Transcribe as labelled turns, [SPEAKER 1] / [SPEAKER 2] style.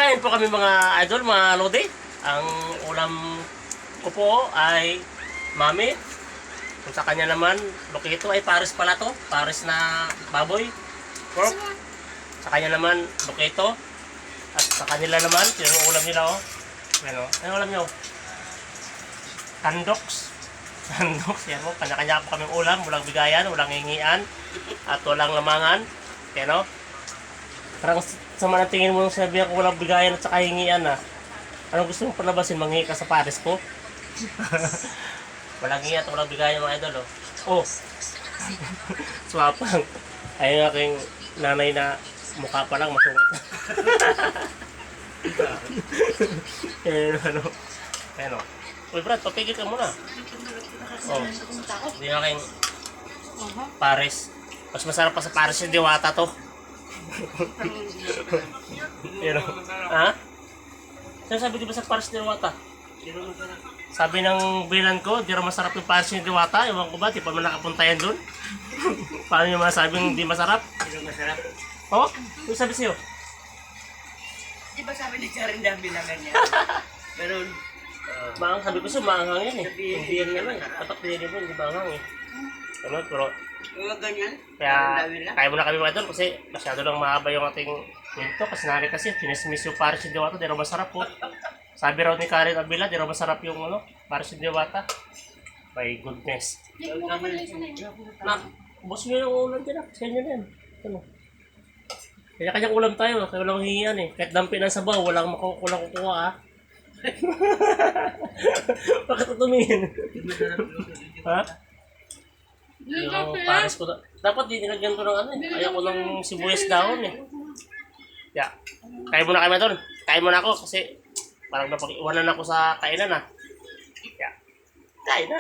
[SPEAKER 1] Kain po kami mga idol, mga lodi. Ang ulam ko po ay mami. Kung sa kanya naman, lokito ay pares pala to. Pares na baboy. Pork. Sa kanya naman, lokito. At sa kanila naman, yung ulam nila oh. Ano ulam nyo? Tandoks. Tandoks, yan mo. Kanya-kanya po kaming ulam. Walang bigayan, walang hingian. At walang lamangan. Yan o. Parang sama ng tingin mo nung sabihan ko walang bigayan at saka hingian na. Anong gusto mong palabasin? Manghingi ka sa pares ko? Walang hingi at walang bigayan mga idol oh. Oh. Swapang. Ayun ang aking nanay na mukha pa lang masungit. Ayun Ayun o. Uy Brad, papigil ka muna. Oh. Hindi ang aking pares. Mas masarap pa sa pares yung diwata to. Ayun o. Ha? Saan sabi di ba sa pares ni Diwata? Sabi ng bilan ko, di rin masarap yung pares ni Diwata. Ewan ko ba, di pa man nakapunta yan dun? Paano yung masabing di masarap?
[SPEAKER 2] Hindi masarap.
[SPEAKER 1] Oo? Ano sabi sa'yo?
[SPEAKER 2] Di ba sabi ni Karen Dami na ganyan? Ganun.
[SPEAKER 1] Maang sabi ko siya, maanghang yan eh. Hindi yan naman. Dapat din mo, hindi maanghang eh. Ano, pero
[SPEAKER 2] Mga ganyan?
[SPEAKER 1] kaya
[SPEAKER 2] Karen Dami lang?
[SPEAKER 1] kaya mo na kami mga idol kasi masyado lang mahaba yung ating minto. Kasi nari kasi, sinismiss yung pares ni Diwata, di rin masarap po. Sabi raw ni Karen Abila, di rin masarap yung pares ni Diwata. My goodness. Na, boss nyo yung ulam dyan ah. Sa inyo na yan. Ano? Kanya-kanyang ulam tayo, kaya walang hihiyan eh. Kahit dampi ng sabaw, walang kukuha ah. Bakit ito tumingin? Ha? Yung pares ko na. Dapat di nilagyan ko ng ano eh. Ayaw ko ng sibuyas dahon eh. Yeah. Kain muna kami doon. Kain muna ako kasi parang napag-iwanan ako sa kainan ah. Yeah. Kain na.